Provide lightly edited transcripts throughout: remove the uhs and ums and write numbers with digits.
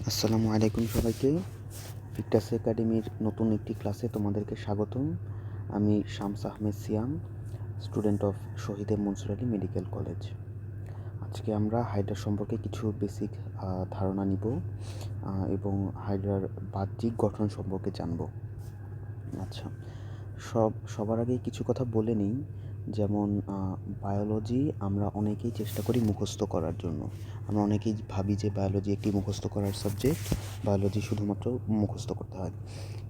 আসসালামু আলাইকুম সবাইকে। ভিক্টাস একাডেমির নতুন একটি ক্লাসে তোমাদেরকে স্বাগতম। আমি Shams Ahmed Siam, student of Shaheed Mansur Ali Medical College. আজকে আমরা হাইড্রা সম্পর্কে কিছু বেসিক ধারণা নিব এবং হাইড্রার বাহ্যিক গঠন সম্পর্কে জানব। আচ্ছা, সবার আগে কিছু কথা বলে নিই। যেমন বায়োলজি আমরা অনেকেই চেষ্টা করি মুখস্থ করার জন্য। আমরা অনেকেই ভাবি যে বায়োলজি একটি মুখস্থ করার সাবজেক্ট, বায়োলজি শুধুমাত্র মুখস্থ করতে হয়।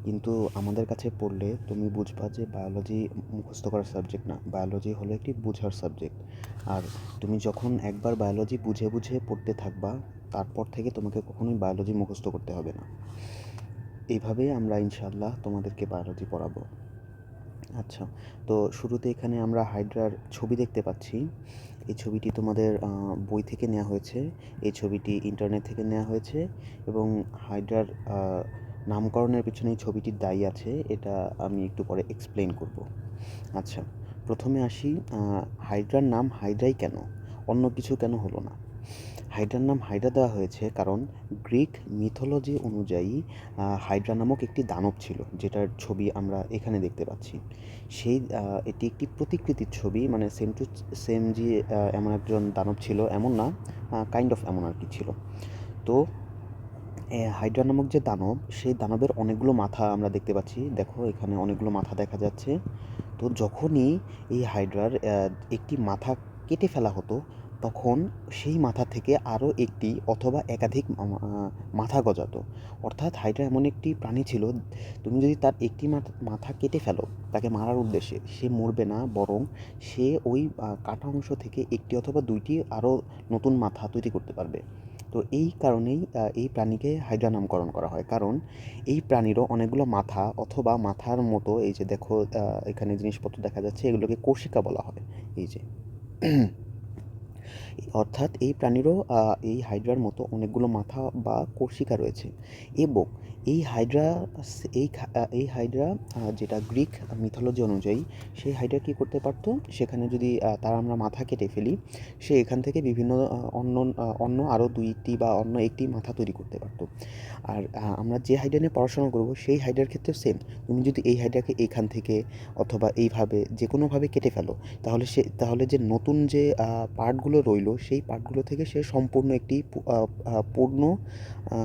কিন্তু আমাদের কাছে পড়লে তুমি বুঝবা যে বায়োলজি মুখস্থ করার সাবজেক্ট না, বায়োলজি হলো একটি বোঝার সাবজেক্ট। আর তুমি যখন একবার বায়োলজি বুঝে বুঝে পড়তে থাকবা, তারপর থেকে তোমাকে কখনোই বায়োলজি মুখস্থ করতে হবে না। এইভাবে আমরা ইনশাআল্লাহ তোমাদেরকে বায়োলজি পড়াবো। আচ্ছা, তো শুরুতে এখানে আমরা হাইড্রার ছবি দেখতে পাচ্ছি। এই ছবিটি তোমাদের বই থেকে নেওয়া হয়েছে। এই ছবিটি ইন্টারনেট থেকে নেওয়া হয়েছে এবং হাইড্রার নামকরণের পিছনে এই ছবিটির দায়ী আছে, এটা আমি একটু পরে এক্সপ্লেন করব। আচ্ছা, প্রথমে আসি, হাইড্রার নাম হাইড্রাই কেন, অন্য কিছু কেন হলো না? হাইড্রার নাম হাইড্রা দেওয়া হয়েছে কারণ গ্রিক মিথোলজি অনুযায়ী হাইড্রা নামক একটি দানব ছিল, যেটার ছবি আমরা এখানে দেখতে পাচ্ছি। সেই এটি একটি প্রতিকৃতির ছবি, মানে সেম টু সেম যে এমন একজন দানব ছিল এমন না, কাইন্ড অফ এমন আর কি ছিল। তো হাইড্রা নামক যে দানব, সেই দানবের অনেকগুলো মাথা আমরা দেখতে পাচ্ছি। দেখো এখানে অনেকগুলো মাথা দেখা যাচ্ছে। তো যখনই এই হাইড্রার একটি মাথা কেটে ফেলা হতো, তখন সেই মাথা থেকে আরও একটি অথবা একাধিক মাথা গজাতো। অর্থাৎ হাইড্রা এমন একটি প্রাণী ছিল, তুমি যদি তার একটি মাথা কেটে ফেলো তাকে মারার উদ্দেশ্যে, সে মরবে না, বরং সে ওই কাটা অংশ থেকে একটি অথবা দুইটি আরও নতুন মাথা তৈরি করতে পারবে। তো এই কারণেই এই প্রাণীকে হাইড্রা নামকরণ করা হয়, কারণ এই প্রাণীরও অনেকগুলো মাথা অথবা মাথার মতো, এই যে দেখো এখানে জিনিসপত্র দেখা যাচ্ছে, এগুলোকে কোষিকা বলা হয়। এই যে অর্থাৎ এই প্রাণীরও এই হাইড্রার মতো অনেকগুলো মাথা বা কোষিকা রয়েছে। এবং এই হাইড্রা এই হাইড্রা যেটা গ্রিক মিথোলজি অনুযায়ী, সেই হাইড্রা কী করতে পারতো, সেখানে যদি তার আমরা মাথা কেটে ফেলি, সে এখান থেকে বিভিন্ন অন্য আরও দুইটি বা অন্য একটি মাথা তৈরি করতে পারতো। আর আমরা যে হাইড্রা নিয়ে পড়াশোনা করব, সেই হাইড্রার ক্ষেত্রেও সেম। তুমি যদি এই হাইড্রাকে এখান থেকে অথবা এইভাবে যে কোনোভাবে কেটে ফেলো, তাহলে যে নতুন যে পার্টগুলো রইলো, সেই পার্টগুলো থেকে সে সম্পূর্ণ একটি পূর্ণ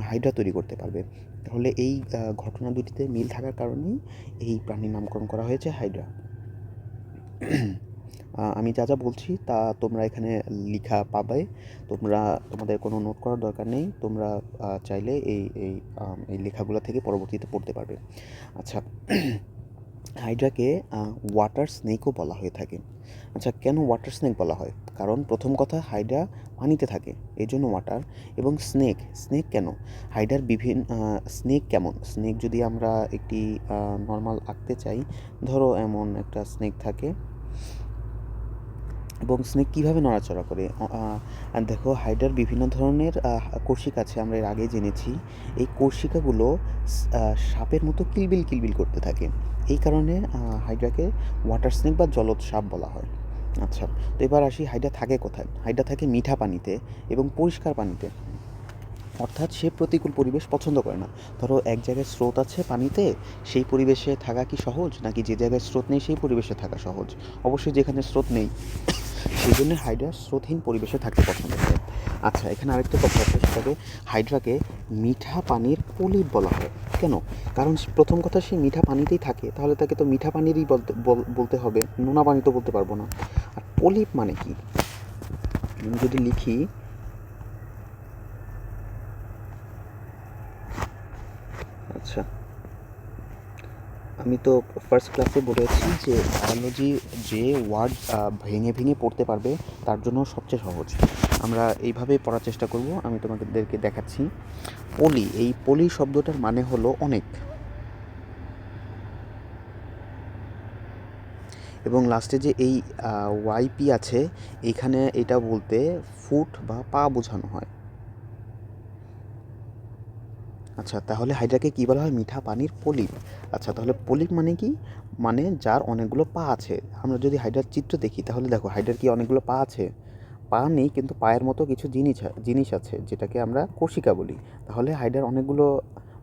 হাইড্রা তৈরি করতে পারবে। তাহলে এই ঘটনা দুটিতে মিল থাকার কারণেই এই প্রাণীর নামকরণ করা হয়েছে হাইড্রা। আমি যা যা বলছি তা তোমরা এখানে লিখা পাবে। তোমাদের কোনো নোট করার দরকার নেই। তোমরা চাইলে এই লেখাগুলো থেকে পরবর্তীতে পড়তে পারবে। আচ্ছা, হাইড্রাকে ওয়াটার স্নেকও বলা হয়ে থাকে। আচ্ছা, কেন ওয়াটার স্নেক বলা হয়? কারণ প্রথম কথা, হাইড্রা পানিতে থাকে, এই জন্য ওয়াটার। এবং স্নেক কেন? হাইড্রার স্নেক কেমন? স্নেক যদি আমরা একটি নর্মাল আঁকতে চাই, ধরো এমন একটা স্নেক থাকে, এবং স্নেক কীভাবে নড়াচড়া করে? দেখো, হাইড্রার বিভিন্ন ধরনের কোষিকা আছে, আমরা এর আগে জেনেছি। এই কোষিকাগুলো সাপের মতো কিলবিল কিলবিল করতে থাকে। এই কারণে হাইড্রাকে ওয়াটার স্নেক বা জলজ সাপ বলা হয়। আচ্ছা, তো এবার আসি, হাইড্রা থাকে কোথায়? হাইড্রা থাকে মিঠা পানিতে এবং পরিষ্কার পানিতে। অর্থাৎ সে প্রতিকূল পরিবেশ পছন্দ করে না। ধরো এক জায়গায় স্রোত আছে পানিতে, সেই পরিবেশে থাকা কি সহজ, নাকি যে জায়গায় স্রোত নেই সেই পরিবেশে থাকা সহজ? অবশ্যই যেখানে স্রোত নেই। সেই জন্য হাইড্রা স্রোতহীন পরিবেশে থাকতে পছন্দ করে। আচ্ছা, এখানে আরেকটা কথা আছে, সেটাকে হাইড্রাকে মিঠা পানির পলিপ বলা হয়। কেন? কারণ প্রথম কথা, সে মিঠা পানিতেই থাকে, তাহলে তাকে তো মিঠা পানিরই বলতে হবে, নোনা পানি তো বলতে পারবো না। আর পলিপ মানে কি? আমি যদি লিখি, আচ্ছা, আমি তো ফার্স্ট ক্লাসে বলেছি যে বায়োলজি যে ওয়ার্ড ভেঙে ভেঙে পড়তে পারবে, তার জন্য সবচেয়ে সহজ। আমরা এইভাবেই পড়ার চেষ্টা করব। আমি তোমাদেরকে দেখাচ্ছি। পলি, এই পলি শব্দটার মানে হলো অনেক, এবং লাস্টে যে এই ওয়াইপি আছে, এখানে এটা বলতে ফুট বা পা বোঝানো হয়। আচ্ছা, তাহলে হাইড্রাকে কী বলা হয়? মিঠা পানির পলিপ। আচ্ছা, তাহলে পলিপ মানে কি? মানে যার অনেকগুলো পা আছে। আমরা যদি হাইড্রার চিত্র দেখি, তাহলে দেখো হাইড্রার কি অনেকগুলো পা আছে? পা নেই, কিন্তু পায়ের মতো কিছু জিনিস আছে যেটাকে আমরা কোষিকা বলি। তাহলে হাইড্রার অনেকগুলো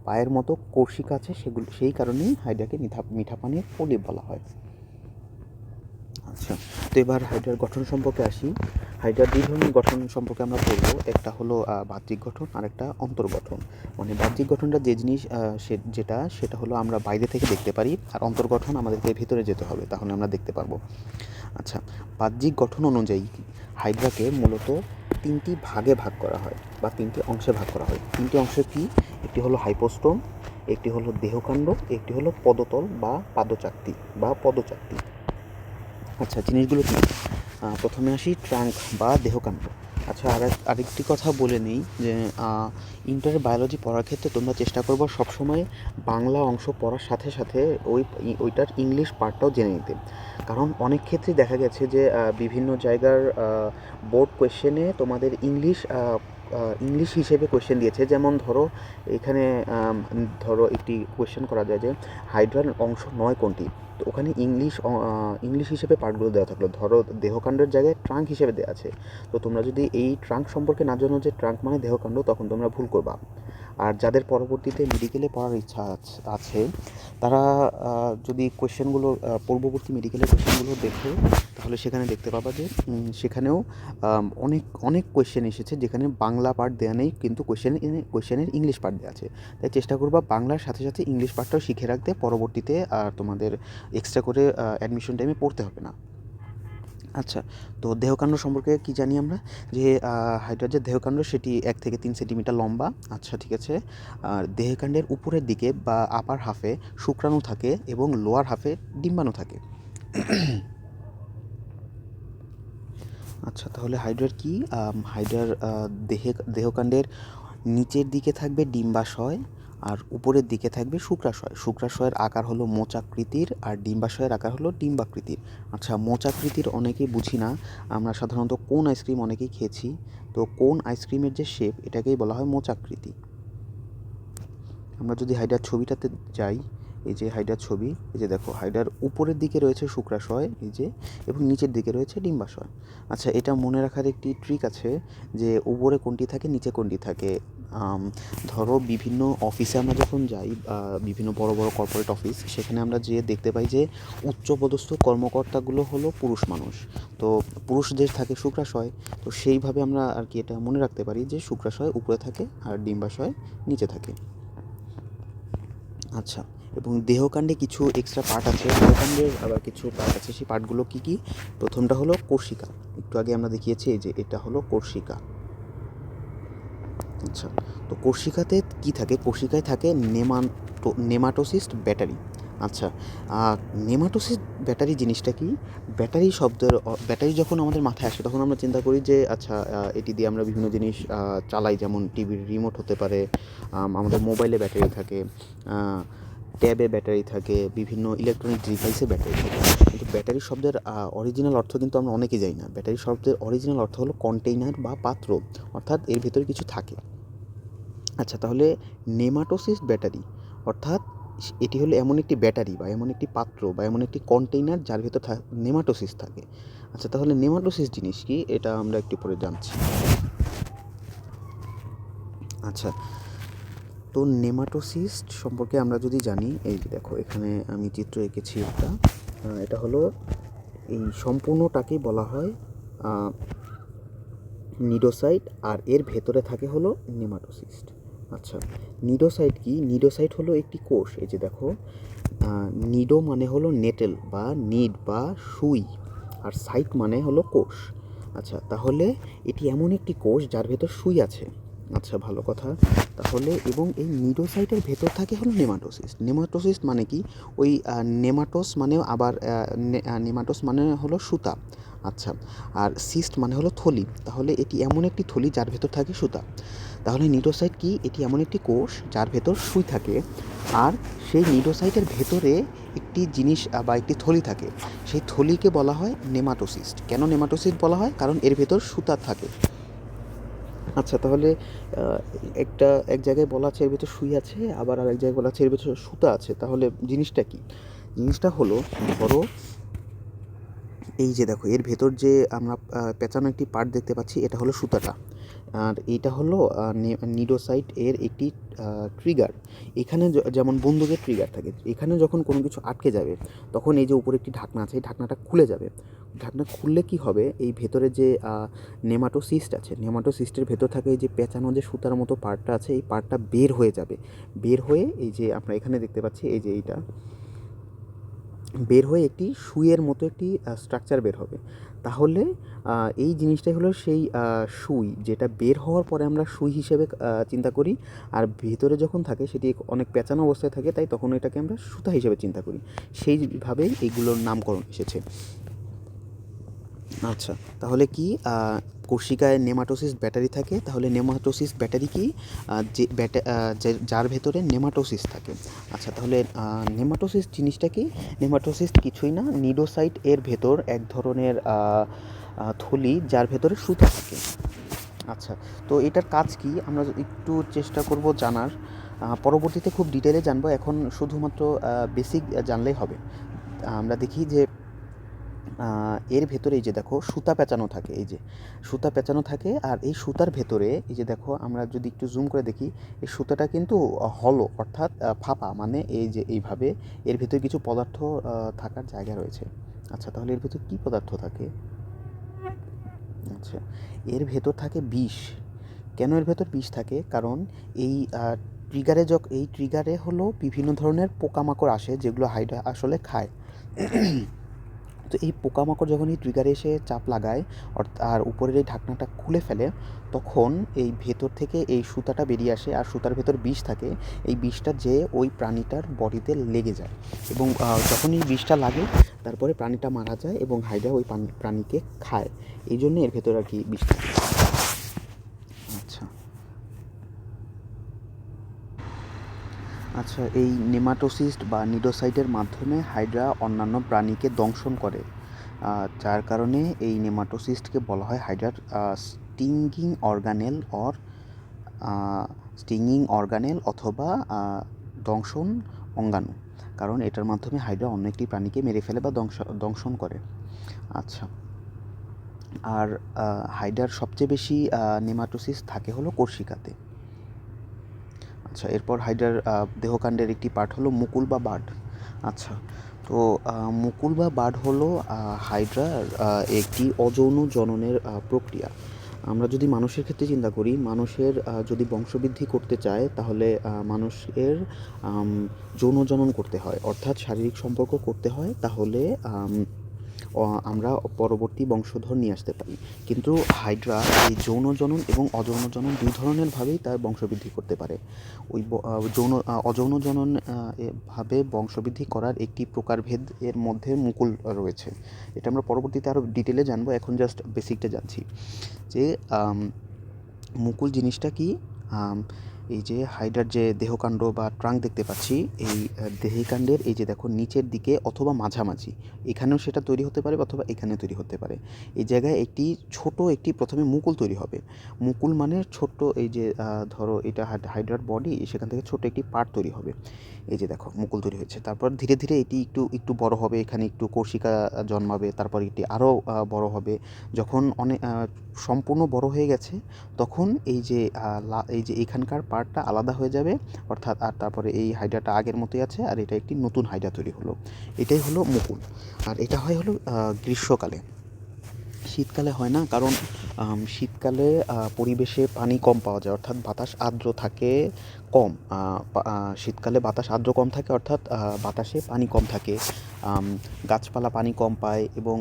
পায়ের মতো কোষিকা আছে, সেই কারণেই হাইড্রাকে মিঠা পানির পলি বলা হয়। আচ্ছা, তো এবার হাইড্রার গঠন সম্পর্কে আসি। হাইড্রার দুই ধরনের গঠন সম্পর্কে আমরা বলবো, একটা হলো বাহ্যিক গঠন আর একটা অন্তর্গঠন। মানে বাহ্যিক গঠনটা যে জিনিস সেটা হলো আমরা বাইরে থেকে দেখতে পারি, আর অন্তর্গঠন আমাদেরকে ভিতরে যেতে হবে, তাহলে আমরা দেখতে পারবো। আচ্ছা, বাহ্যিক গঠন অনুযায়ী হাইড্রাকে মূলত তিনটি ভাগে ভাগ করা হয় বা তিনটি অংশে ভাগ করা হয়। তিনটি অংশ কি? একটি হলো হাইপোস্টোম, একটি হলো দেহকাণ্ড, একটি হলো পদতল বা পদচাকতি। আচ্ছা, জিনিসগুলো কি? প্রথমে আসি ট্রাঙ্ক বা দেহকাণ্ড। আচ্ছা, আরেকটি কথা বলে নিই যে ইন্টার বায়োলজি পড়ার ক্ষেত্রে তোমরা চেষ্টা করবো সবসময় বাংলা অংশ পড়ার সাথে সাথে ওইটার ইংলিশ পার্টটাও জেনে নিতে। কারণ অনেক ক্ষেত্রে দেখা গেছে যে বিভিন্ন জায়গার বোর্ড কোয়েশ্চেনে তোমাদের ইংলিশ হিসেবে কোয়েশ্চেন দিয়েছে। যেমন এখানে ধরো একটি কোয়েশ্চেন করা যায় যে হাইড্রার অংশ 9 কোনটি, তো ওখানে ইংলিশ হিসেবে পার্টগুলো দেওয়া থাকলো। ধরো দেহকাণ্ডের জায়গায় ট্রাঙ্ক হিসেবে দেওয়া আছে, তো তোমরা যদি এই ট্রাঙ্ক সম্পর্কে না জানো যে ট্রাঙ্ক মানে দেহকাণ্ড, তখন তোমরা ভুল করবা। আর যাদের পরবর্তীতে মেডিকেলে পড়ার ইচ্ছা আছে তারা যদি কোয়েশ্চেনগুলো পূর্ববর্তী মেডিকেলের কোয়েশ্চেনগুলো দেখো, তাহলে সেখানে দেখতে পাবা যে সেখানেও অনেক কোয়েশ্চেন এসেছে যেখানে বাংলা পার্ট দেওয়া নেই, কিন্তু কোয়েশ্চেনের ইংলিশ পার্ট দেওয়া আছে। তাই চেষ্টা করবা বাংলার সাথে সাথে ইংলিশ পার্টটাও শিখে রাখতে, পরবর্তীতে আর তোমাদের এক্সট্রা করে অ্যাডমিশন টাইমে পড়তে হবে না। আচ্ছা, তো দেহকাণ্ড সম্পর্কে কি জানি আমরা? যে হাইড্রার যে দেহকাণ্ড সেটি 1 থেকে 3 সেন্টিমিটার লম্বা। আচ্ছা, ঠিক আছে। আর দেহকাণ্ডের উপরের দিকে বা আপার হাফে শুক্রাণু থাকে এবং লোয়ার হাফে ডিম্বাণু থাকে। আচ্ছা, তাহলে হাইড্রার কি? হাইড্রার দেহকাণ্ডের নিচের দিকে থাকবে ডিম্বাশয় আর উপরের দিকে থাকবে শুক্রাশয়। শুক্রাশয়ের আকার হলো মোচাকৃতির আর ডিম্বাশয়ের আকার হলো ডিম্বাকৃতির। আচ্ছা, মোচাকৃতির অনেকেই বুঝি না, আমরা সাধারণত কোন আইসক্রিম অনেকেই খেয়েছি, তো কোন আইসক্রিমের যে শেপ এটাকেই বলা হয় মোচাকৃতি। আমরা যদি হাইড্রার ছবিটাতে যাই, এই যে হাইড্রার ছবি, এই যে দেখো হাইড্রার উপরের দিকে রয়েছে শুক্রাশয়, এই যে, এবং নিচের দিকে রয়েছে ডিম্বাশয়। আচ্ছা, এটা মনে রাখার একটি ট্রিক আছে যে উপরে কোনটি থাকে নিচে কোনটি থাকে। ধরো বিভিন্ন অফিসে আমরা যখন যাই, বিভিন্ন বড় বড় কর্পোরেট অফিস, সেখানে আমরা যেয়ে দেখতে পাই যে উচ্চপদস্থ কর্মকর্তাগুলো হলো পুরুষ মানুষ, তো পুরুষদের থাকে শুক্রাশয়, তো সেইভাবে আমরা আর কি এটা মনে রাখতে পারি যে শুক্রাশয় উপরে থাকে আর ডিম্বাশয় নিচে থাকে। আচ্ছা, এবং দেহকাণ্ডে কিছু এক্সট্রা পার্ট আছে, দেহকাণ্ডের আবার কিছু পার্ট আছে। সেই পার্টগুলো কী কী? প্রথমটা হলো কোষিকা, একটু আগে আমরা দেখিয়েছি, এই যে এটা হলো কোষিকা। আচ্ছা, তো কোষিকাতে কি থাকে? কোষিকায় থাকে নেমাটোসিস্ট ব্যাটারি। আচ্ছা, নেমাটোসিস্ট ব্যাটারি জিনিসটা কি? ব্যাটারি যখন আমাদের মাথায় আসে তখন আমরা চিন্তা করি যে আচ্ছা, এটি দিয়ে আমরা বিভিন্ন জিনিস চালাই, যেমন টিভির রিমোট হতে পারে, আমাদের মোবাইলে ব্যাটারি থাকে, ট্যাবে ব্যাটারি থাকে, বিভিন্ন ইলেকট্রনিক ডিভাইসে ব্যাটারি থাকে। কিন্তু ব্যাটারি শব্দের অরিজিনাল অর্থ কিন্তু আমরা অনেকেই জানি না। ব্যাটারি শব্দের অরিজিনাল অর্থ হলো কন্টেইনার বা পাত্র, অর্থাৎ এর ভেতরে কিছু থাকে। আচ্ছা, তাহলে নেমাটোসিস্ট ব্যাটারি অর্থাৎ এটি হলো এমন একটি ব্যাটারি বা এমন একটি পাত্র বা এমন একটি কন্টেইনার যার ভেতর নেমাটোসিস থাকে। আচ্ছা, তাহলে নেমাটোসিস জিনিস কি এটা আমরা একটু পরে জানছি। আচ্ছা, তো নেমাটোসিস্ট সম্পর্কে আমরা যদি জানি, এই যে দেখো এখানে আমি চিত্র এঁকেছি একটা, এটা হলো এই সম্পূর্ণটাকেই বলা হয় নিডোসাইট, আর এর ভেতরে থাকে হলো নেমাটোসিস্ট। আচ্ছা, নিডোসাইট কি? নিডোসাইট হলো একটি কোষ, এই যে দেখো, নিডো মানে হলো নেটেল বা নিড বা সুই, আর সাইট মানে হলো কোষ। আচ্ছা, তাহলে এটি এমন একটি কোষ যার ভেতর সুই আছে। আচ্ছা, ভালো কথা। তাহলে এবং এই নিডোসাইটের ভেতর থাকে হলো নেমাটোসিস্ট। নেমাটোসিস্ট মানে কি? ওই নেমাটোস মানে আবার নেমাটোস মানে হলো সুতা। আচ্ছা, আর সিস্ট মানে হলো থলি। তাহলে এটি এমন একটি থলি যার ভেতর থাকে সুতা। তাহলে নিডোসাইট কি? এটি এমন একটি কোষ যার ভেতর সুই থাকে, আর সেই নিডোসাইটের ভেতরে একটি জিনিস বা একটি থলি থাকে, সেই থলিকে বলা হয় নেমাটোসিস্ট। কেন নেমাটোসিস্ট বলা হয়? কারণ এর ভেতর সুতা থাকে। আচ্ছা, তাহলে এক জায়গায় বলা আছে এর ভেতর সুই আছে, আবার আরেক জায়গায় বলা আছে এর ভেতর সুতা আছে। তাহলে জিনিসটা কি? জিনিসটা হলো, ধরো এই যে দেখো এর ভেতর যে আমরা পেঁচানো একটি পার্ট দেখতে পাচ্ছি, এটা হলো সুতাটা। আর এইটা হলো নিডোসাইট এর একটি ট্রিগার। এখানে যেমন বন্দুকের ট্রিগার থাকে, এখানে যখন কোনো কিছু আটকে যাবে তখন এই যে উপরে একটি ঢাকনা আছে, এই ঢাকনাটা খুলে যাবে। ঢাকনা খুললে কি হবে, এই ভেতরে যে নেমাটোসিস্ট আছে, নেমাটোসিস্টের ভেতর থাকে এই যে পেঁচানো যে সুতার মতো পার্টটা আছে, এই পার্টটা বের হয়ে যাবে। বের হয়ে এই যে আমরা এখানে দেখতে পাচ্ছি, এই যে এইটা বের হয়ে একটি সুইয়ের মতো একটি স্ট্রাকচার বের হবে। তাহলে এই জিনিসটাই হলো সেই সুই, যেটা বের হওয়ার পরে আমরা সুই হিসেবে চিন্তা করি। আর ভেতরে যখন থাকে সেটি অনেক পেঁচানো অবস্থায় থাকে, তাই তখন এটাকে আমরা সুতা হিসেবে চিন্তা করি। সেইভাবেই এইগুলোর নামকরণ এসেছে। আচ্ছা, তাহলে কি কোর্সিকায় নেমাটোসিস্ট ব্যাটারি থাকে, তাহলে নেমাটোসিস্ট ব্যাটারি কি যার ভেতরে নেমাটোসিস্ট থাকে। আচ্ছা, তাহলে নেমাটোসিস্ট জিনিসটা কি? নেমাটোসিস্ট কিছুই না, নিডোসাইট এর ভেতর এক ধরনের থলি, যার ভেতরে সুতা থাকে। আচ্ছা, তো এটার কাজ কি আমরা একটু চেষ্টা করব জানার। পরবর্তীতে খুব ডিটেলে জানবো, এখন শুধুমাত্র বেসিক জানলেই হবে। আমরা দেখি যে এর ভেতরে এই যে দেখো সুতা পেঁচানো থাকে, এই যে সুতা পেঁচানো থাকে। আর এই সুতার ভেতরে এই যে দেখো, আমরা যদি একটু জুম করে দেখি, এই সুতাটা কিন্তু হলো, অর্থাৎ ফাঁপা, মানে এই যে এইভাবে এর ভেতরে কিছু পদার্থ থাকার জায়গা রয়েছে। আচ্ছা, তাহলে এর ভেতর কী পদার্থ থাকে? আচ্ছা, এর ভেতর থাকে বিষ। কেন এর ভেতর বিষ থাকে? কারণ এই এই ট্রিগারে হলো বিভিন্ন ধরনের পোকামাকড় আসে, যেগুলো হাইড্রা আসলে খায়। তো এই পোকামাকড় যখন এই ট্রিগারে এসে চাপ লাগায় আর উপরের এই ঢাকনাটা খুলে ফেলে, তখন এই ভেতর থেকে এই সুতাটা বেরিয়ে আসে। আর সুতার ভেতর বিষ থাকে, এই বিষটা যে ওই প্রাণীটার বডিতে লেগে যায়, এবং যখন এই বিষটা লাগে তারপরে প্রাণীটা মারা যায় এবং হাইড্রা ওই প্রাণীকে খায়। এই জন্য এর ভেতর আর কি বিষ থাকে। আচ্ছা আচ্ছা, এই নেমাটোসিস্ট বা নিডোসাইটের মাধ্যমে হাইড্রা অন্যান্য প্রাণীকে দংশন করে, যার কারণে এই নেমাটোসিস্টকে বলা হয় হাইড্রার স্টিঙ্গিং অর্গানেল অথবা দংশন অঙ্গাণু। কারণ এটার মাধ্যমে হাইড্রা অন্য একটি প্রাণীকে মেরে ফেলে বা দংশন করে। আচ্ছা, আর হাইড্রার সবচেয়ে বেশি নেমাটোসিস্ট থাকে হলো কোর্সিকাতে। আচ্ছা, এরপর হাইড্রার দেহকাণ্ডের একটি পার্ট হলো মুকুল বা বাড। আচ্ছা, তো মুকুল বা বাড হলো হাইড্রার একটি অযৌন জননের প্রক্রিয়া। আমরা যদি মানুষের ক্ষেত্রে চিন্তা করি, মানুষের যদি বংশবৃদ্ধি করতে চায়, তাহলে মানুষের যৌন জনন করতে হয়, অর্থাৎ শারীরিক সম্পর্ক করতে হয়, তাহলে আমরা পরবর্তী বংশধর নিয়ে আসতে পারি। কিন্তু হাইড্রা এই যৌন জনন এবং অযৌন জনন দুই ধরনের ভাবেই তার বংশবৃদ্ধি করতে পারে। ওই অযৌন জনন ভাবে বংশবৃদ্ধি করার একটি প্রকারভেদ এর মধ্যে মুকুল রয়েছে। এটা আমরা পরবর্তীতে আরও ডিটেলে জানবো, এখন জাস্ট বেসিকটা জানছি যে মুকুল জিনিসটা কি। এই যে হাইড্রার যে দেহকাণ্ড বা ট্রাঙ্ক দেখতে পাচ্ছি, এই দেহকাণ্ডের এই যে দেখো নিচের দিকে অথবা মাঝামাঝি, এখানেও সেটা তৈরি হতে পারে অথবা এখানে তৈরি হতে পারে। এই জায়গায় একটি প্রথমে মুকুল তৈরি হবে। মুকুল মানে ছোট্ট, এই যে ধরো এটা হাইড্রার বডি, সেখান থেকে ছোট্ট একটি পার্ট তৈরি হবে। এই যে দেখো মুকুল তৈরি হয়েছে, তারপর ধীরে ধীরে এটি একটু একটু বড় হবে, এখানে একটু কোর্সিকা জন্মাবে, তারপর এটি আরও বড় হবে। যখন অনেক সম্পূর্ণ বড় হয়ে গেছে, তখন এই যে এখানকার পার্টটা আলাদা হয়ে যাবে, অর্থাৎ আর তারপরে এই হাইড্রাটা আগের মতোই আছে, আর এটা একটি নতুন হাইড্রা তৈরি হলো। এটাই হলো মুকুল। আর এটা হয় হলো গ্রীষ্মকালে, শীতকালে হয় না, কারণ শীতকালে পরিবেশে পানি কম পাওয়া যায়, অর্থাৎ বাতাস আর্দ্র থাকে কম। শীতকালে বাতাস আর্দ্র কম থাকে, অর্থাৎ বাতাসে পানি কম থাকে, গাছপালা পানি কম পায়, এবং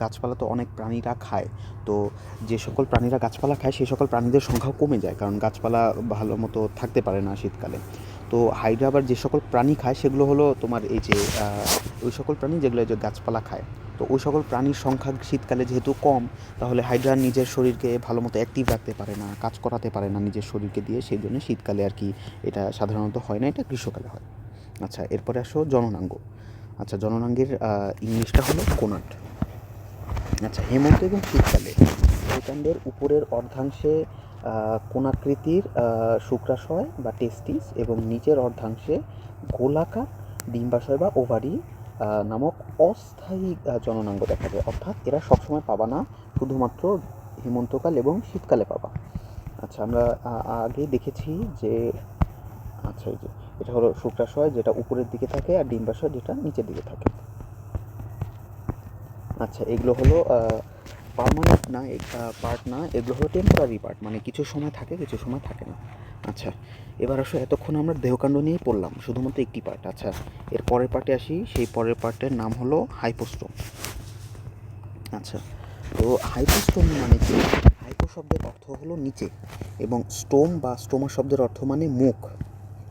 গাছপালা তো অনেক প্রাণীরা খায়। তো যে সকল প্রাণীরা গাছপালা খায়, সেই সকল প্রাণীদের সংখ্যাও কমে যায়, কারণ গাছপালা ভালো মতো থাকতে পারে না শীতকালে। তো হাইড্রা আবার যে সকল প্রাণী খায়, সেগুলো হলো তোমার এই যে ওই সকল প্রাণী যেগুলো এই যে গাছপালা খায়। তো ওই সকল প্রাণীর সংখ্যা শীতকালে যেহেতু কম, তাহলে হাইড্রা নিজের শরীরকে ভালো মতো অ্যাক্টিভ রাখতে পারে না, কাজ করাতে পারে না নিজের শরীরকে দিয়ে, সেই জন্য শীতকালে আর কি এটা সাধারণত হয় না, এটা গ্রীষ্মকালে হয়। আচ্ছা, এরপরে আসো জননাঙ্গ। আচ্ছা, জননাঙ্গের ইংলিশটা হলো কোনাট। আচ্ছা, হেমন্ত এবং শীতকালে দেহকাণ্ডের উপরের অর্ধাংশে কোনাকৃতির শুক্রাশয় বা টেস্টিস, এবং নিচের অর্ধাংশে গোলাকার ডিম্বাশয় বা ওভারি নামক অস্থায়ী জননাঙ্গ দেখা যায়, অর্থাৎ এরা সবসময় পাবা না, শুধুমাত্র হেমন্তকাল এবং শীতকালে পাবা। আচ্ছা, আমরা আগে দেখেছি যে আচ্ছা এই যে এটা হলো শুক্রাশয়, যেটা উপরের দিকে থাকে, আর ডিম্বাশয় যেটা নিচের দিকে থাকে। আচ্ছা, এগুলো হলো পার্মানেন্ট না, পার্ট না, এগুলো হলো টেম্পোরারি পার্ট, মানে কিছু সময় থাকে কিছু সময় থাকে না। আচ্ছা, এবার আসো, এতক্ষণ আমরা দেহকাণ্ড নিয়েই পড়লাম, শুধুমাত্র একটি পার্ট। আচ্ছা, এর পরের পার্টে আসি, সেই পরের পার্টের নাম হলো হাইপোস্টোম। আচ্ছা, তো হাইপোস্টোম মানে কি? হাইপো শব্দের অর্থ হলো নিচে, এবং স্টোম বা স্টোমা শব্দের অর্থ মানে মুখ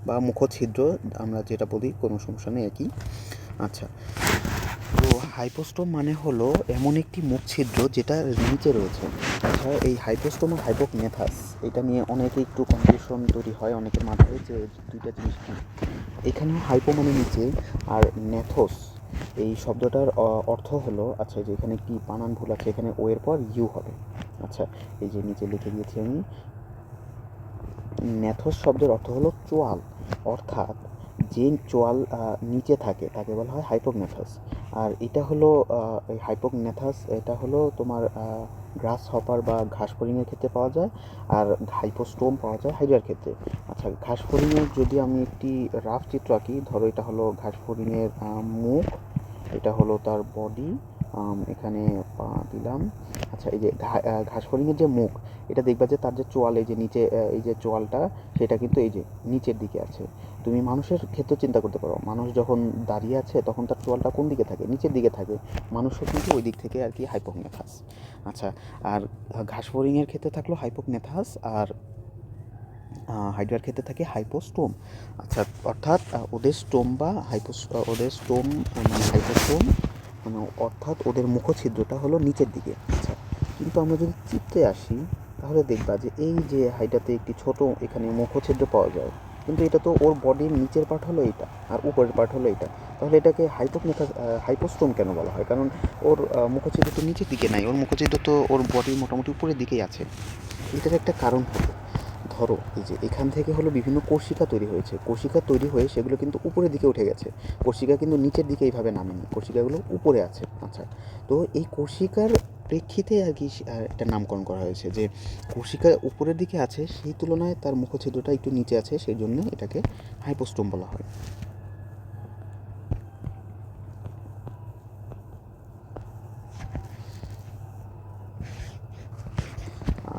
বা মুখছিদ্র, আমরা যেটা বলি, কোনো সমস্যা নেই, একই। আচ্ছা, তো হাইপোস্টোম মানে হলো এমন একটি মুখ ছিদ্র যেটা নিচে রয়েছে। আচ্ছা, এই হাইপোস্টোম আর হাইপোগনেথাস, এটা নিয়ে অনেকে একটু কনফিউশন তৈরি হয় অনেকের মাথায়, যে দুইটা জিনিস কি। এখানে হাইপো মানে নিচে, আর ন্যাথোস এই শব্দটার অর্থ হলো, আচ্ছা যে এখানে একটি বানান ভুল আছে, এখানে ও এর পর ইউ হবে। আচ্ছা, এই যে নিচে লিখে দিয়েছি আমি। ন্যাথোস শব্দের অর্থ হলো চোয়াল, অর্থাৎ যে চোয়াল নিচে থাকে তাকে বলা হয় হাইপোগনেথাস। আর এটা হলো এই হাইপোগনেথাস, এটা হলো তোমার গ্রাস হপার বা ঘাস ফড়িংয়ের ক্ষেত্রে পাওয়া যায়, আর হাইপোস্টোম পাওয়া যায় হাইড্রার ক্ষেত্রে। আচ্ছা, ঘাস ফড়িংয়ের যদি আমি একটি রাফ চিত্র আঁকি, ধরো এটা হলো ঘাস ফড়িংয়ের মুখ, এটা হলো তার বডি, এখানে পা দিলাম। আচ্ছা, এই যে ঘাস ফড়িংয়ের যে মুখ, এটা দেখবা যে তার যে চোয়াল, এই যে নিচে, এই যে চোয়ালটা, সেটা কিন্তু এই যে নিচের দিকে আছে। তুমি মানুষের ক্ষেত্রে চিন্তা করতে পারো, মানুষ যখন দাঁড়িয়ে আছে তখন তার চোয়ালটা কোন দিকে থাকে? নিচের দিকে থাকে। মানুষও কিন্তু ওই দিক থেকে আর কি হাইপোগনেথাস। আচ্ছা, আর ঘাস ফড়িংয়ের ক্ষেত্রে থাকলো হাইপোগনেথাস, আর হাইড্রার ক্ষেত্রে থাকে হাইপোস্টোম। আচ্ছা, অর্থাৎ ওদের স্টোম বা ওদের স্টোম মানে হাইপোস্টোম, মানে অর্থাৎ ওদের মুখছিদ্রটা হলো নিচের দিকে। আচ্ছা, কিন্তু আমরা যদি চিত্রে আসি, তাহলে দেখবা যে এই যে হাইড্রাতে একটি ছোট এখানে মুখছিদ্র পাওয়া যায়, কিন্তু এটা তো ওর বডির নিচের পার্ট হলো এটা, আর উপরের পার্ট হলো এটা। তাহলে এটাকে হাইপোস্টোম কেন বলা হয়? কারণ ওর মুখছিদ্র তো নিচের দিকে নাই, ওর মুখছিদ্র তো ওর বডির মোটামুটি উপরের দিকেই আছে। এটার একটা কারণ হলো, ধরো এই যে এখান থেকে হলো বিভিন্ন কোষিকা তৈরি হয়েছে, কোষিকা তৈরি হয়ে সেগুলো কিন্তু উপরের দিকে উঠে গেছে, কোষিকা কিন্তু নিচের দিকে এইভাবে নামেনি, কোষিকাগুলো উপরে আছে। আচ্ছা, তো এই কোষিকার প্রেক্ষিতে আর কি একটা নামকরণ করা হয়েছে, যে কোষিকা উপরের দিকে আছে, সেই তুলনায় তার মুখছিদ্রটা একটু নিচে আছে, সেই জন্য এটাকে হাইপোস্টোম বলা হয়।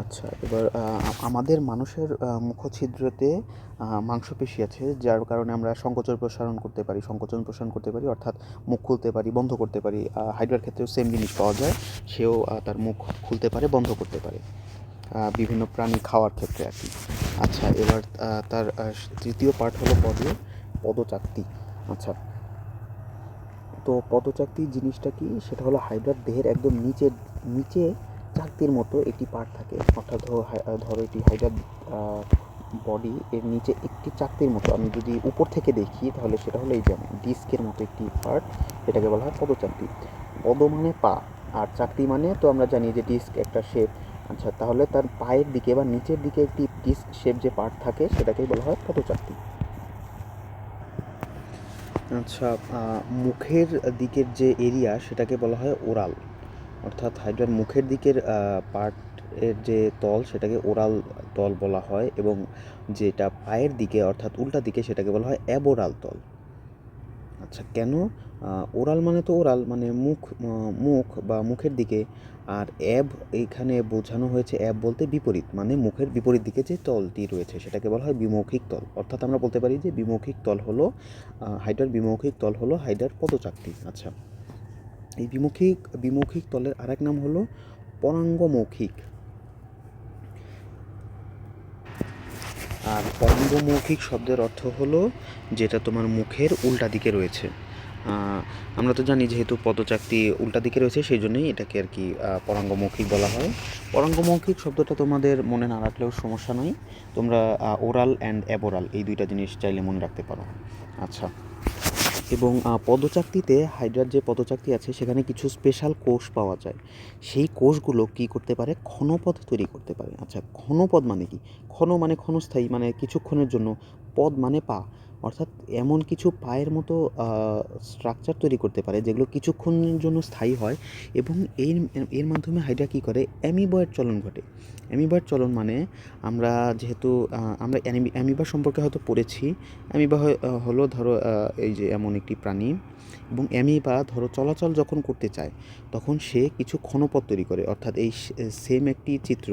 আচ্ছা, এবার আমাদের মানুষের মুখছিদ্রতে মাংসপেশি আছে, যার কারণে আমরা সংকোচন প্রসারণ করতে পারি, অর্থাৎ মুখ খুলতে পারি, বন্ধ করতে পারি। হাইড্রার ক্ষেত্রেও সেম জিনিস পাওয়া যায়, সেও তার মুখ খুলতে পারে, বন্ধ করতে পারে, বিভিন্ন প্রাণী খাওয়ার ক্ষেত্রে আর কি। আচ্ছা, এবার তার তৃতীয় পার্ট হলো পদচাকতি। আচ্ছা, তো পদচাকতি জিনিসটা কি? সেটা হলো হাইড্রার দেহের একদম নিচে চাকতির মতো একটি পার্ট থাকে, অর্থাৎ ধরো এটি হাইড্রার বডি, এর নিচে একটি চাকতির মতো আমি যদি উপর থেকে দেখি, তাহলে সেটা হলো এই যেমন ডিস্কের মতো একটি পার্ট, এটাকে বলা হয় পদচাকতি। পদ মানে পা, আর চাকতি মানে তো আমরা জানি যে ডিস্ক একটা শেপ। আচ্ছা, তাহলে তার পায়ের দিকে বা নিচের দিকে একটি ডিস্ক শেপ যে পার্ট থাকে, সেটাকেই বলা হয় পদচাকতি। আচ্ছা, মুখের দিকের যে এরিয়া, সেটাকে বলা হয় ওরাল, অর্থাৎ হাইড্রার মুখের দিকের পার্টের যে তল, সেটাকে ওরাল তল বলা হয়, এবং যেটা পায়ের দিকে অর্থাৎ উল্টা দিকে, সেটাকে বলা হয় অ্যাবোরাল তল। আচ্ছা, কেন? ওরাল মানে তো ওরাল মানে মুখ বা মুখের দিকে, আর অ্যাব এইখানে বোঝানো হয়েছে, অ্যাব বলতে বিপরীত, মানে মুখের বিপরীত দিকে যে তলটি রয়েছে সেটাকে বলা হয় বিমৌখিক তল। অর্থাৎ আমরা বলতে পারি যে বিমৌখিক তল হলো হাইড্রার বিমৌখিক তল হলো হাইড্রার পদচাকতি। আচ্ছা, এই বিমৌখিক তলের আরেক নাম হলো পরাঙ্গমৌখিক। আর পরাঙ্গমৌখিক শব্দের অর্থ হলো যেটা তোমার মুখের উল্টা দিকে রয়েছে। আমরা তো জানি যেহেতু পদচাকতি উল্টা দিকে রয়েছে, সেই জন্যই এটাকে আর কি পরাঙ্গমৌখিক বলা হয়। পরাঙ্গমৌখিক শব্দটা তোমাদের মনে না রাখলেও সমস্যা নয়, তোমরা ওরাল অ্যান্ড অ্যাবোরাল এই দুইটা জিনিস চাইলে মনে রাখতে পারো। আচ্ছা, এবং পদচাকতিতে হাইড্রার যে পদচাকতি আছে, সেখানে কিছু স্পেশাল কোষ পাওয়া যায়, সেই কোষগুলো কি করতে পারে? ক্ষণপদ তৈরি করতে পারে। আচ্ছা, ক্ষণপদ মানে কি? ক্ষণ মানে ক্ষণস্থায়ী, মানে কিছুক্ষণের জন্য, পদ মানে পা, অর্থাৎ এমন কিছু পায়ের মতো স্ট্রাকচার তৈরি করতে পারে যেগুলো কিছুক্ষণের জন্য স্থায়ী হয়, এবং এর মাধ্যমে হাইড্রা কী করে, অ্যামিবয়েড চলন ঘটে। অ্যামিবয়েড চলন মানে আমরা যেহেতু আমরা অ্যামিবা সম্পর্কে হয়তো পড়েছি। অ্যামিবা হলো ধরো এই যে এমন একটি প্রাণী, এবং অ্যামিবা ধরো চলাচল যখন করতে চায় তখন সে কিছু ক্ষণপথ তৈরি করে। অর্থাৎ এই সেম একটি চিত্র,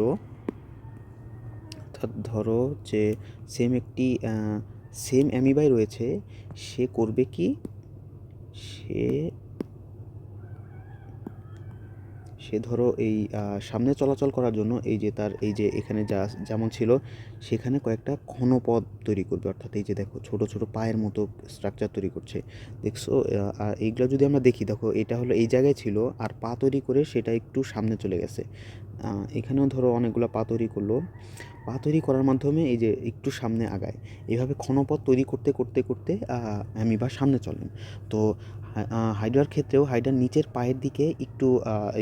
অর্থাৎ ধরো যে সেম অ্যামিবাই রয়েছে, সে করবে কি, সে সে ধরো এই সামনে চলাচল করার জন্য এই যে তার এই যে এখানে যেমন ছিল সেখানে কয়েকটা ক্ষণপথ তৈরি করবে। অর্থাৎ এই যে দেখো ছোট ছোট পায়ের মতো স্ট্রাকচার তৈরি করছে, দেখছো? আর এইগুলো যদি আমরা দেখি, দেখো এটা হলো এই জায়গায় ছিল, আর পা তৈরি করে সেটা একটু সামনে চলে গেছে। এখানেও ধরো অনেকগুলো পা তৈরি করলো, পা তৈরি করার মাধ্যমে এই যে একটু সামনে আগায়। এইভাবে ক্ষণপথ তৈরি করতে করতে করতে অ্যামিবা সামনে চলেন। তো হাইড্রার ক্ষেত্রেও হাইড্রার নিচের পায়ের দিকে একটু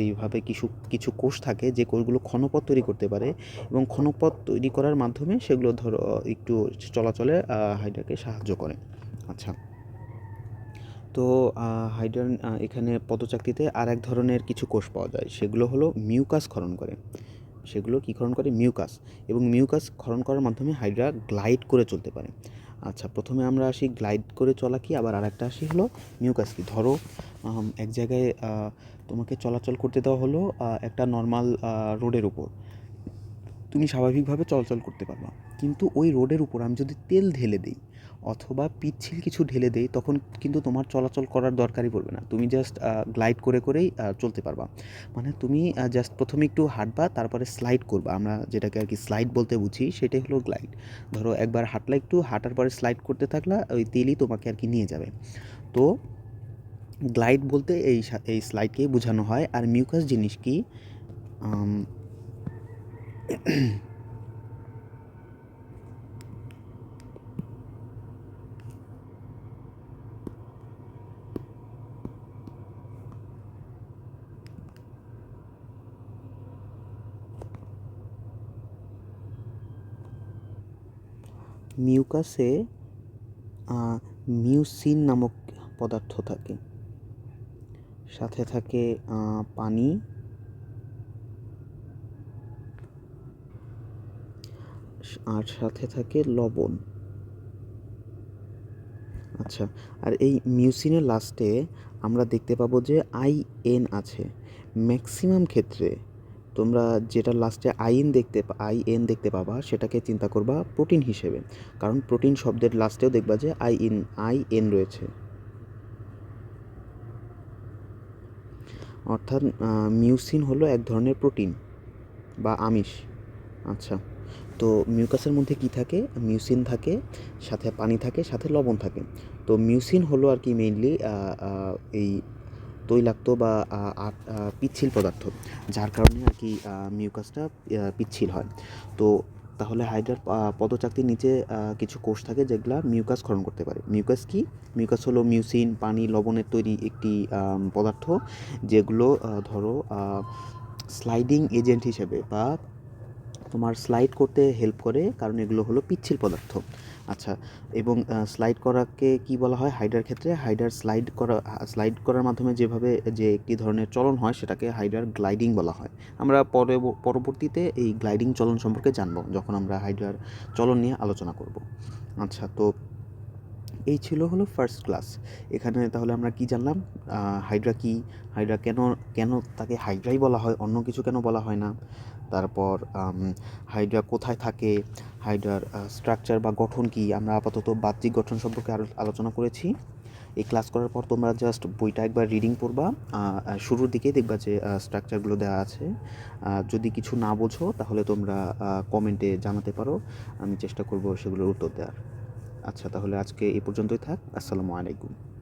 এইভাবে কিছু কিছু কোষ থাকে যে কোষগুলো ক্ষণপথ তৈরি করতে পারে, এবং ক্ষণপথ তৈরি করার মাধ্যমে সেগুলো ধরো একটু চলাচলে হাইড্রাকে সাহায্য করে। আচ্ছা, তো হাইড্রার এখানে পদচাকতিতে আর এক ধরনের কিছু কোষ পাওয়া যায়, সেগুলো হলো মিউকাস ক্ষরণ করে। সেগুলো কী ক্ষরণ করে? মিউকাস। এবং মিউকাস ক্ষরণ করার মাধ্যমে হাইড্রা গ্লাইড করে চলতে পারে। আচ্ছা, প্রথমে আমরা আসি গ্লাইড করে চলা কি, আবার আরেকটা আসি হলো মিউকাস কি। ধরো এক জায়গায় তোমাকে চলাচল করতে দেওয়া হলো একটা নর্মাল রোডের উপর, তুমি স্বাভাবিকভাবে চলাচল করতে পারবা। কিন্তু ওই রোডের উপর আমি যদি তেল ঢেলে দিই অথবা পিচ্ছিল কিছু ঢেলে দেই, তখন কিন্তু তোমার চলাচল করার দরকারই পড়বে না, তুমি জাস্ট গ্লাইড করে করেই চলতে পারবা। মানে তুমি জাস্ট প্রথমে একটু হাঁটবা, তারপরে স্লাইড করবা, আমরা যেটাকে আর কি স্লাইড বলতে বুঝি, সেটাই হলো গ্লাইড। ধরো একবার হাঁটলা, একটু হাঁটার পরে স্লাইড করতে থাকলা, ওই তেলই তোমাকে আর কি নিয়ে যাবে। তো গ্লাইড বলতে এই স্লাইডকেই বোঝানো হয়। আর মিউকাস জিনিস কি, মিউকাসে মিউসিন নামক পদার্থ থাকে, সাথে থাকে পানি, আর সাথে থাকে লবণ। আচ্ছা, আর এই মিউসিনের লাস্টে আমরা দেখতে পাবো যে আইএন আছে। ম্যাক্সিমাম ক্ষেত্রে তোমরা যেটা লাস্টে আইএন দেখতে পাবা, সেটাকে চিন্তা করবা প্রোটিন হিসেবে, কারণ প্রোটিন শব্দের লাস্টেও দেখবা যে আইএন রয়েছে। অর্থাৎ মিউসিন হলো এক ধরনের প্রোটিন বা আমিষ। আচ্ছা, তো মিউকাসের মধ্যে কি থাকে? মিউসিন থাকে, সাথে পানি থাকে, সাথে লবণ থাকে। তো মিউসিন হলো আর কি মেইনলি এই তৈলাক্ত বা পিচ্ছিল পদার্থ, যার কারণে আর কি মিউকাসটা পিচ্ছিল হয়। তো তাহলে হাইড্রার পদচাকতির নিচে কিছু কোষ থাকে যেগুলা মিউকাস ক্ষরণ করতে পারে। মিউকাস কি? মিউকাস হলো মিউসিন, পানি, লবণের তৈরি একটি পদার্থ, যেগুলো ধরো স্লাইডিং এজেন্ট হিসেবে বা তোমার স্লাইড করতে হেল্প করে, কারণ এগুলো হলো পিচ্ছিল পদার্থ। আচ্ছা, এবং স্লাইড করাকে কি বলা হয় হাইড্রার ক্ষেত্রে? হাইড্রার স্লাইড করার মাধ্যমে যেভাবে যে একটি ধরনের চলন হয়, সেটাকে হাইড্রার গ্লাইডিং বলা হয়। আমরা পরবর্তীতে এই গ্লাইডিং চলন সম্পর্কে জানবো যখন আমরা হাইড্রার চলন নিয়ে আলোচনা করব। আচ্ছা, তো এই ছিল হলো ফার্স্ট ক্লাস। এখানে তাহলে আমরা কি জানলাম? হাইড্রা কি, হাইড্রা কেন কেন তাকে হাইড্রাই বলা হয়, অন্য কিছু কেন বলা হয় না। তারপর হাইড্রা কোথায় থাকে, হাইড্রার স্ট্রাকচার বা গঠন কি, আমরা আপাতত বাহ্যিক গঠন সম্পর্কে আলোচনা করেছি। এই ক্লাস করার পর তোমরা জাস্ট বইটা একবার রিডিং করবা, শুরুর দিকেই দেখবা যে স্ট্রাকচারগুলো দেওয়া আছে। যদি কিছু না বোঝো তাহলে তোমরা কমেন্টে জানাতে পারো, আমি চেষ্টা করব সেগুলোর উত্তর দেওয়ার। আচ্ছা, তাহলে আজকে এই পর্যন্তই থাক। আসসালামু আলাইকুম।